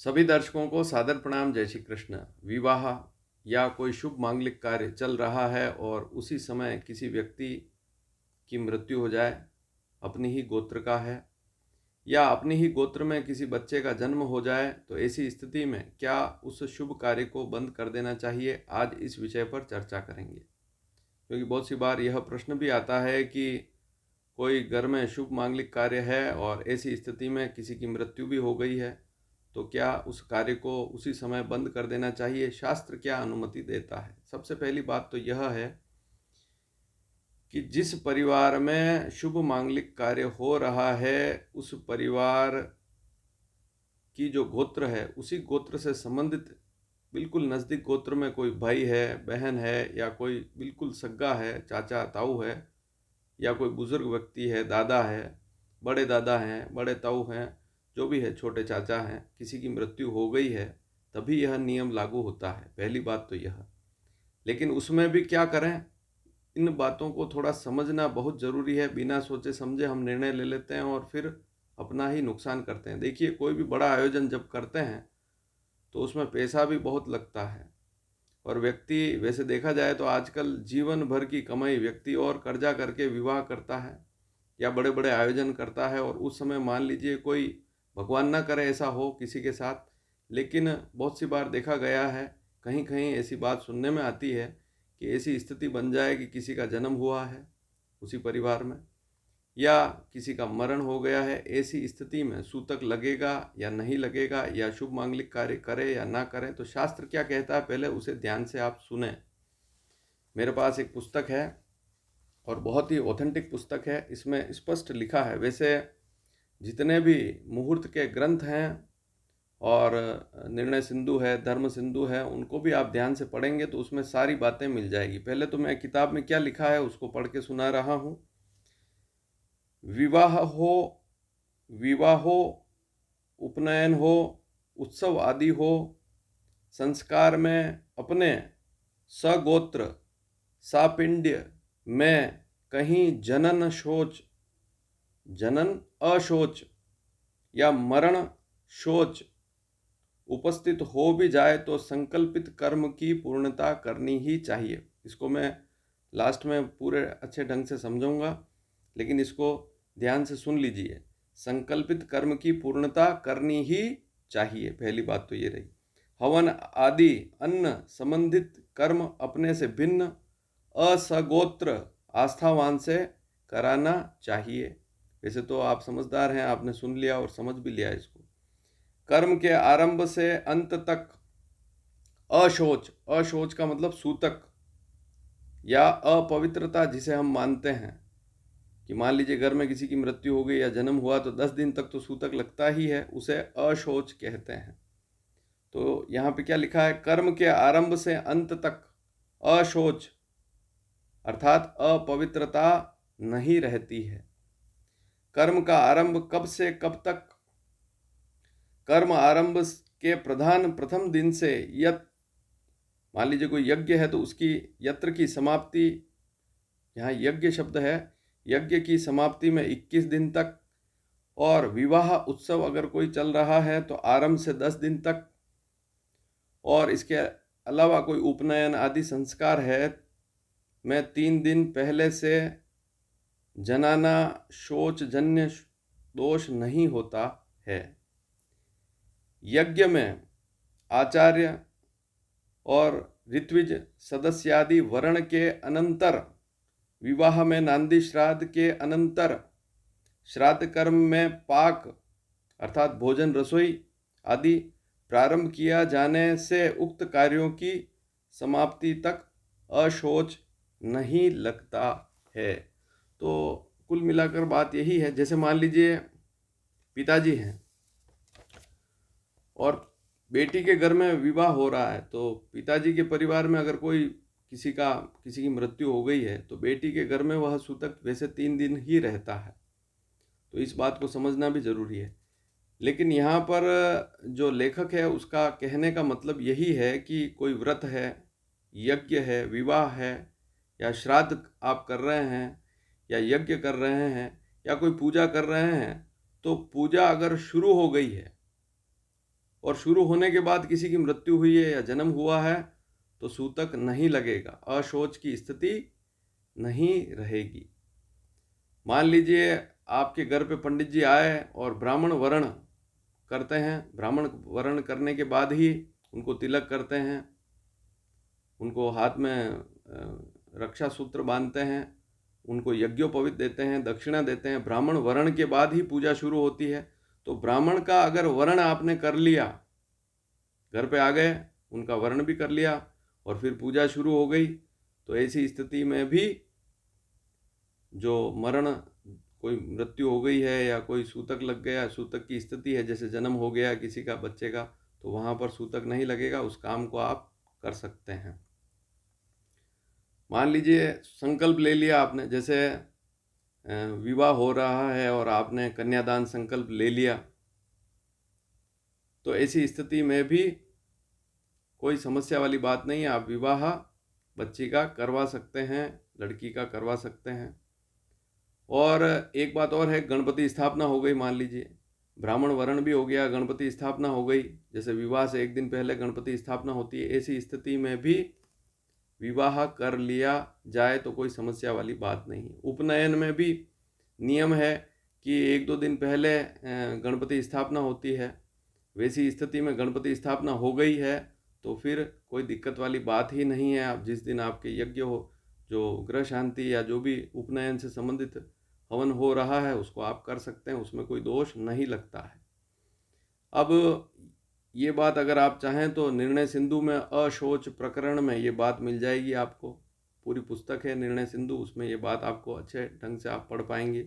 सभी दर्शकों को सादर प्रणाम। जय श्री कृष्ण। विवाह या कोई शुभ मांगलिक कार्य चल रहा है और उसी समय किसी व्यक्ति की मृत्यु हो जाए, अपनी ही गोत्र का है या अपनी ही गोत्र में किसी बच्चे का जन्म हो जाए, तो ऐसी स्थिति में क्या उस शुभ कार्य को बंद कर देना चाहिए? आज इस विषय पर चर्चा करेंगे, क्योंकि बहुत सी बार यह प्रश्न भी आता है कि कोई घर में शुभ मांगलिक कार्य है और ऐसी स्थिति में किसी की मृत्यु भी हो गई है, तो क्या उस कार्य को उसी समय बंद कर देना चाहिए? शास्त्र क्या अनुमति देता है? सबसे पहली बात तो यह है कि जिस परिवार में शुभ मांगलिक कार्य हो रहा है, उस परिवार की जो गोत्र है, उसी गोत्र से संबंधित बिल्कुल नज़दीक गोत्र में कोई भाई है, बहन है, या कोई बिल्कुल सगा है, चाचा ताऊ है, या कोई बुज़ुर्ग व्यक्ति है, दादा है, बड़े दादा हैं, बड़े ताऊ हैं, जो भी है, छोटे चाचा हैं, किसी की मृत्यु हो गई है, तभी यह नियम लागू होता है। पहली बात तो यह। लेकिन उसमें भी क्या करें, इन बातों को थोड़ा समझना बहुत ज़रूरी है। बिना सोचे समझे हम निर्णय ले लेते हैं और फिर अपना ही नुकसान करते हैं। देखिए, कोई भी बड़ा आयोजन जब करते हैं तो उसमें पैसा भी बहुत लगता है, और व्यक्ति, वैसे देखा जाए तो आजकल जीवन भर की कमाई व्यक्ति और कर्जा करके विवाह करता है या बड़े बड़े आयोजन करता है, और उस समय मान लीजिए कोई, भगवान ना करे ऐसा हो किसी के साथ, लेकिन बहुत सी बार देखा गया है, कहीं कहीं ऐसी बात सुनने में आती है कि ऐसी स्थिति बन जाए कि किसी का जन्म हुआ है उसी परिवार में, या किसी का मरण हो गया है। ऐसी स्थिति में सूतक लगेगा या नहीं लगेगा, या शुभ मांगलिक कार्य करें या ना करें, तो शास्त्र क्या कहता है पहले उसे ध्यान से आप सुने। मेरे पास एक पुस्तक है और बहुत ही ऑथेंटिक पुस्तक है। इसमें स्पष्ट लिखा है, वैसे जितने भी मुहूर्त के ग्रंथ हैं और निर्णय सिंधु है, धर्म सिंधु है, उनको भी आप ध्यान से पढ़ेंगे तो उसमें सारी बातें मिल जाएगी। पहले तो मैं किताब में क्या लिखा है उसको पढ़ के सुना रहा हूँ। विवाह हो, विवाह हो, उपनयन हो, उत्सव आदि हो, संस्कार में अपने सगोत्र सापिंड्य में कहीं जनन शोच, जनन अशोच या मरण शोच उपस्थित हो भी जाए तो संकल्पित कर्म की पूर्णता करनी ही चाहिए। इसको मैं लास्ट में पूरे अच्छे ढंग से समझाऊंगा, लेकिन इसको ध्यान से सुन लीजिए। संकल्पित कर्म की पूर्णता करनी ही चाहिए, पहली बात तो ये रही। हवन आदि अन्न संबंधित कर्म अपने से भिन्न असगोत्र आस्थावान से कराना चाहिए। वैसे तो आप समझदार हैं, आपने सुन लिया और समझ भी लिया इसको। कर्म के आरंभ से अंत तक अशोच, अशोच का मतलब सूतक या अपवित्रता जिसे हम मानते हैं कि मान लीजिए घर में किसी की मृत्यु हो गई या जन्म हुआ तो 10 दिन तक तो सूतक लगता ही है, उसे अशोच कहते हैं। तो यहाँ पे क्या लिखा है, कर्म के आरंभ से अंत तक अशोच अर्थात अपवित्रता नहीं रहती है। कर्म का आरंभ कब से कब तक? कर्म आरंभ के प्रथम दिन से यत, मान लीजिए कोई यज्ञ है तो उसकी यत्र की समाप्ति, यहाँ यज्ञ शब्द है, यज्ञ की समाप्ति में 21 दिन तक। और विवाह उत्सव अगर कोई चल रहा है तो आरंभ से 10 दिन तक। और इसके अलावा कोई उपनयन आदि संस्कार है में 3 दिन पहले से जनाना शोच जन्य दोष नहीं होता है। यज्ञ में आचार्य और ऋत्विज सदस्यादि वर्ण के अनंतर, विवाह में नांदी श्राद्ध के अनंतर, श्राद्ध कर्म में पाक अर्थात भोजन रसोई आदि प्रारंभ किया जाने से उक्त कार्यों की समाप्ति तक अशोच नहीं लगता है। तो कुल मिलाकर बात यही है, जैसे मान लीजिए पिताजी हैं और बेटी के घर में विवाह हो रहा है, तो पिताजी के परिवार में अगर कोई किसी की मृत्यु हो गई है तो बेटी के घर में वह सूतक वैसे 3 दिन ही रहता है। तो इस बात को समझना भी ज़रूरी है। लेकिन यहाँ पर जो लेखक है उसका कहने का मतलब यही है कि कोई व्रत है, यज्ञ है, विवाह है, या श्राद्ध आप कर रहे हैं, या यज्ञ कर रहे हैं, या कोई पूजा कर रहे हैं, तो पूजा अगर शुरू हो गई है और शुरू होने के बाद किसी की मृत्यु हुई है या जन्म हुआ है तो सूतक नहीं लगेगा, अशौच की स्थिति नहीं रहेगी। मान लीजिए आपके घर पे पंडित जी आए और ब्राह्मण वर्ण करते हैं, ब्राह्मण वर्ण करने के बाद ही उनको तिलक करते हैं, उनको हाथ में रक्षा सूत्र बांधते हैं, उनको यज्ञोपवीत देते हैं, दक्षिणा देते हैं, ब्राह्मण वर्ण के बाद ही पूजा शुरू होती है। तो ब्राह्मण का अगर वर्ण आपने कर लिया, घर पे आ गए, उनका वर्ण भी कर लिया और फिर पूजा शुरू हो गई, तो ऐसी स्थिति में भी जो मरण, कोई मृत्यु हो गई है या कोई सूतक लग गया, सूतक की स्थिति है, जैसे जन्म हो गया किसी का बच्चे का, तो वहाँ पर सूतक नहीं लगेगा, उस काम को आप कर सकते हैं। मान लीजिए संकल्प ले लिया आपने, जैसे विवाह हो रहा है और आपने कन्यादान संकल्प ले लिया, तो ऐसी स्थिति में भी कोई समस्या वाली बात नहीं है, आप विवाह बच्ची का करवा सकते हैं, लड़की का करवा सकते हैं। और एक बात और है, गणपति स्थापना हो गई, मान लीजिए ब्राह्मण वर्ण भी हो गया, गणपति स्थापना हो गई, जैसे विवाह से एक दिन पहले गणपति स्थापना होती है, ऐसी स्थिति में भी विवाह कर लिया जाए तो कोई समस्या वाली बात नहीं। उपनयन में भी नियम है कि एक दो दिन पहले गणपति स्थापना होती है, वैसी स्थिति में गणपति स्थापना हो गई है तो फिर कोई दिक्कत वाली बात ही नहीं है। आप जिस दिन आपके यज्ञ हो, जो गृह शांति या जो भी उपनयन से संबंधित हवन हो रहा है, उसको आप कर सकते हैं, उसमें कोई दोष नहीं लगता है। अब ये बात अगर आप चाहें तो निर्णय सिंधु में अशौच प्रकरण में ये बात मिल जाएगी आपको, पूरी पुस्तक है निर्णय सिंधु, उसमें ये बात आपको अच्छे ढंग से आप पढ़ पाएंगे।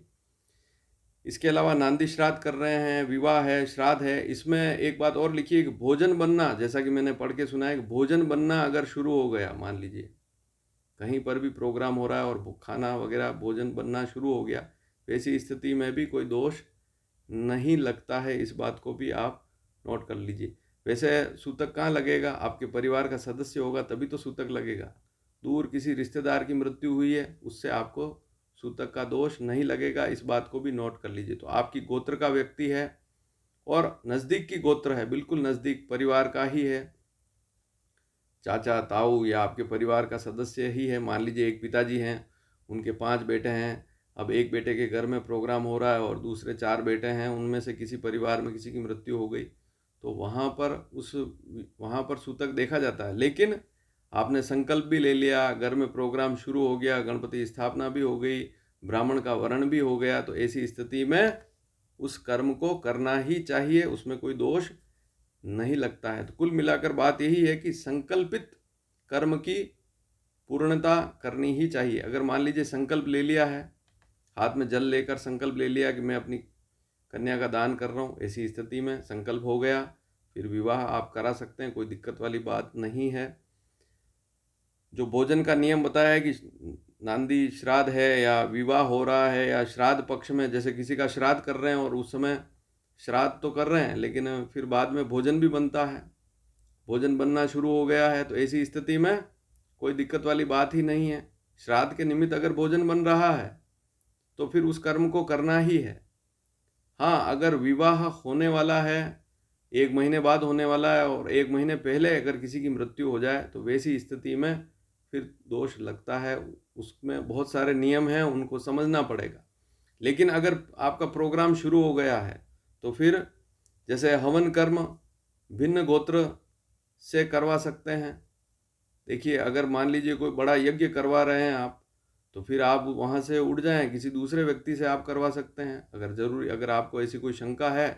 इसके अलावा नांदी श्राद्ध कर रहे हैं, विवाह है, श्राद्ध है, इसमें एक बात और लिखी है कि भोजन बनना, जैसा कि मैंने पढ़ के सुना है कि भोजन बनना अगर शुरू हो गया, मान लीजिए कहीं पर भी प्रोग्राम हो रहा है और खाना वगैरह भोजन बनना शुरू हो गया, वैसी स्थिति में भी कोई दोष नहीं लगता है, इस बात को भी आप नोट कर लीजिए। वैसे सूतक कहाँ लगेगा, आपके परिवार का सदस्य होगा तभी तो सूतक लगेगा। दूर किसी रिश्तेदार की मृत्यु हुई है, उससे आपको सूतक का दोष नहीं लगेगा, इस बात को भी नोट कर लीजिए। तो आपकी गोत्र का व्यक्ति है और नज़दीक की गोत्र है, बिल्कुल नज़दीक परिवार का ही है, चाचा ताऊ या आपके परिवार का सदस्य ही है। मान लीजिए एक पिताजी हैं, उनके 5 बेटे हैं, अब एक बेटे के घर में प्रोग्राम हो रहा है और दूसरे 4 बेटे हैं, उनमें से किसी परिवार में किसी की मृत्यु हो गई, तो वहाँ पर सूतक देखा जाता है। लेकिन आपने संकल्प भी ले लिया, घर में प्रोग्राम शुरू हो गया, गणपति स्थापना भी हो गई, ब्राह्मण का वर्ण भी हो गया, तो ऐसी स्थिति में उस कर्म को करना ही चाहिए, उसमें कोई दोष नहीं लगता है। तो कुल मिलाकर बात यही है कि संकल्पित कर्म की पूर्णता करनी ही चाहिए। अगर मान लीजिए संकल्प ले लिया है, हाथ में जल लेकर संकल्प ले लिया कि मैं अपनी कन्या का दान कर रहा हूँ, ऐसी स्थिति में संकल्प हो गया, फिर विवाह आप करा सकते हैं, कोई दिक्कत वाली बात नहीं है। जो भोजन का नियम बताया है कि नांदी श्राद्ध है या विवाह हो रहा है या श्राद्ध पक्ष में, जैसे किसी का श्राद्ध कर रहे हैं और उस समय श्राद्ध तो कर रहे हैं लेकिन फिर बाद में भोजन भी बनता है, भोजन बनना शुरू हो गया है, तो ऐसी स्थिति में कोई दिक्कत वाली बात ही नहीं है। श्राद्ध के निमित्त अगर भोजन बन रहा है तो फिर उस कर्म को करना ही है। हाँ, अगर विवाह होने वाला है, 1 महीने बाद होने वाला है और 1 महीने पहले अगर किसी की मृत्यु हो जाए तो वैसी स्थिति में फिर दोष लगता है, उसमें बहुत सारे नियम हैं, उनको समझना पड़ेगा। लेकिन अगर आपका प्रोग्राम शुरू हो गया है तो फिर जैसे हवन कर्म भिन्न गोत्र से करवा सकते हैं। देखिए अगर मान लीजिए कोई बड़ा यज्ञ करवा रहे हैं आप, तो फिर आप वहाँ से उठ जाएं, किसी दूसरे व्यक्ति से आप करवा सकते हैं। अगर आपको ऐसी कोई शंका है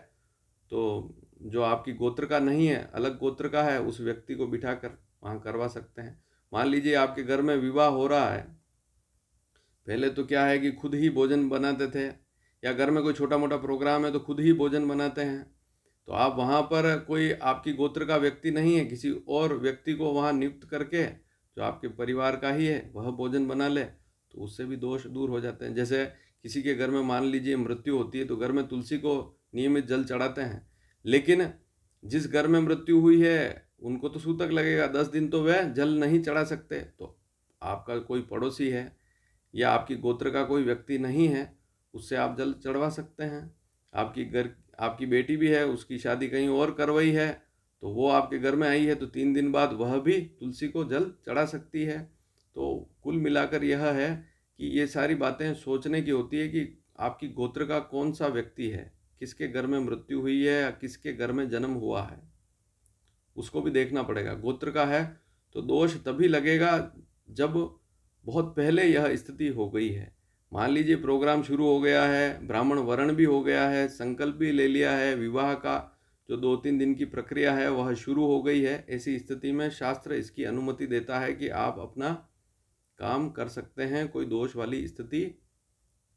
तो जो आपकी गोत्र का नहीं है, अलग गोत्र का है, उस व्यक्ति को बिठाकर वहाँ करवा सकते हैं। मान लीजिए आपके घर में विवाह हो रहा है, पहले तो क्या है कि खुद ही भोजन बनाते थे, या घर में कोई छोटा मोटा प्रोग्राम है तो खुद ही भोजन बनाते हैं, तो आप वहाँ पर कोई आपकी गोत्र का व्यक्ति नहीं है, किसी और व्यक्ति को वहाँ नियुक्त करके जो आपके परिवार का ही है वह भोजन बना ले, तो उससे भी दोष दूर हो जाते हैं। जैसे किसी के घर में मान लीजिए मृत्यु होती है तो घर में तुलसी को नियमित जल चढ़ाते हैं, लेकिन जिस घर में मृत्यु हुई है उनको तो सूतक लगेगा, 10 दिन तो वह जल नहीं चढ़ा सकते। तो आपका कोई पड़ोसी है या आपकी गोत्र का कोई व्यक्ति नहीं है, उससे आप जल चढ़वा सकते हैं। आपकी बेटी भी है, उसकी शादी कहीं और करवाई है, तो वो आपके घर में आई है तो 3 दिन बाद वह भी तुलसी को जल चढ़ा सकती है। तो कुल मिलाकर यह है कि ये सारी बातें सोचने की होती है कि आपकी गोत्र का कौन सा व्यक्ति है, किसके घर में मृत्यु हुई है या किसके घर में जन्म हुआ है, उसको भी देखना पड़ेगा। गोत्र का है तो दोष तभी लगेगा जब बहुत पहले यह स्थिति हो गई है। मान लीजिए प्रोग्राम शुरू हो गया है, ब्राह्मण वरण भी हो गया है, संकल्प भी ले लिया है, विवाह का जो 2-3 दिन की प्रक्रिया है वह शुरू हो गई है। ऐसी स्थिति में शास्त्र इसकी अनुमति देता है कि आप अपना काम कर सकते हैं, कोई दोष वाली स्थिति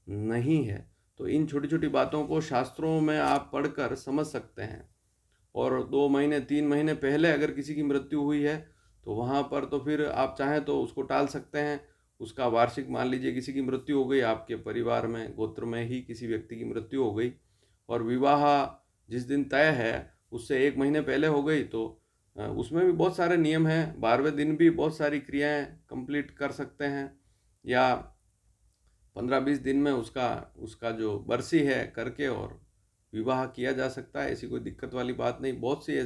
नहीं है। तो इन छोटी छोटी बातों को शास्त्रों में आप पढ़कर समझ सकते हैं। और 2 महीने 3 महीने पहले अगर किसी की मृत्यु हुई है तो वहाँ पर तो फिर आप चाहें तो उसको टाल सकते हैं। उसका वार्षिक, मान लीजिए किसी की मृत्यु हो गई आपके परिवार में, गोत्र में ही किसी व्यक्ति की मृत्यु हो गई और विवाह जिस दिन तय है उससे 1 महीने पहले हो गई, तो उसमें भी बहुत सारे नियम हैं। 12वें दिन भी बहुत सारी क्रियाएं कंप्लीट कर सकते हैं, या 15-20 दिन में उसका उसका जो बरसी है करके और विवाह किया जा सकता है। ऐसी कोई दिक्कत वाली बात नहीं। बहुत सी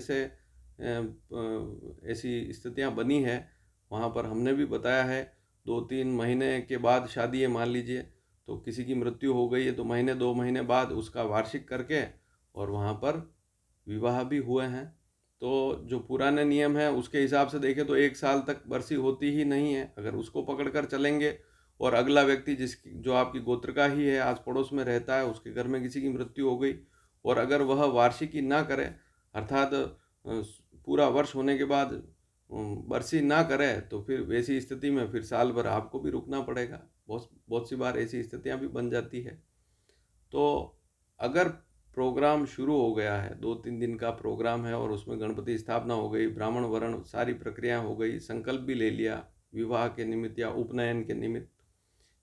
ऐसी स्थितियां बनी है, वहाँ पर हमने भी बताया है। 2-3 महीने के बाद शादी है मान लीजिए, तो किसी की मृत्यु हो गई है तो महीने 2 महीने बाद उसका वार्षिक करके और वहाँ पर विवाह भी हुए हैं। तो जो पुराने नियम है उसके हिसाब से देखें तो 1 साल तक बरसी होती ही नहीं है। अगर उसको पकड़ कर चलेंगे और अगला व्यक्ति जो आपकी गोत्र का ही है, आस पड़ोस में रहता है, उसके घर में किसी की मृत्यु हो गई और अगर वह वार्षिकी ना करे, अर्थात पूरा वर्ष होने के बाद बरसी ना करे, तो फिर वैसी स्थिति में फिर साल भर आपको भी रुकना पड़ेगा। बहुत बहुत सी बार ऐसी स्थितियां भी बन जाती है। तो अगर प्रोग्राम शुरू हो गया है, 2-3 दिन का प्रोग्राम है और उसमें गणपति स्थापना हो गई, ब्राह्मण वरण सारी प्रक्रिया हो गई, संकल्प भी ले लिया विवाह के निमित्त या उपनयन के निमित्त,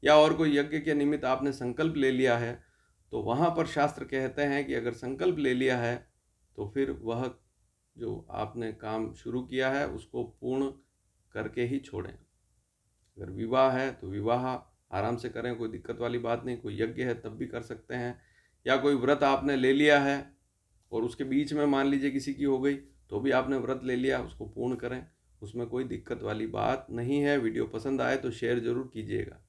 या और कोई यज्ञ के निमित्त आपने संकल्प ले लिया है, तो वहाँ पर शास्त्र कहते हैं कि अगर संकल्प ले लिया है तो फिर वह जो आपने काम शुरू किया है उसको पूर्ण करके ही छोड़ें। अगर विवाह है तो विवाह आराम से करें, कोई दिक्कत वाली बात नहीं। कोई यज्ञ है तब भी कर सकते हैं, या कोई व्रत आपने ले लिया है और उसके बीच में मान लीजिए किसी की हो गई तो भी आपने व्रत ले लिया, उसको पूर्ण करें, उसमें कोई दिक्कत वाली बात नहीं है। वीडियो पसंद आए तो शेयर ज़रूर कीजिएगा।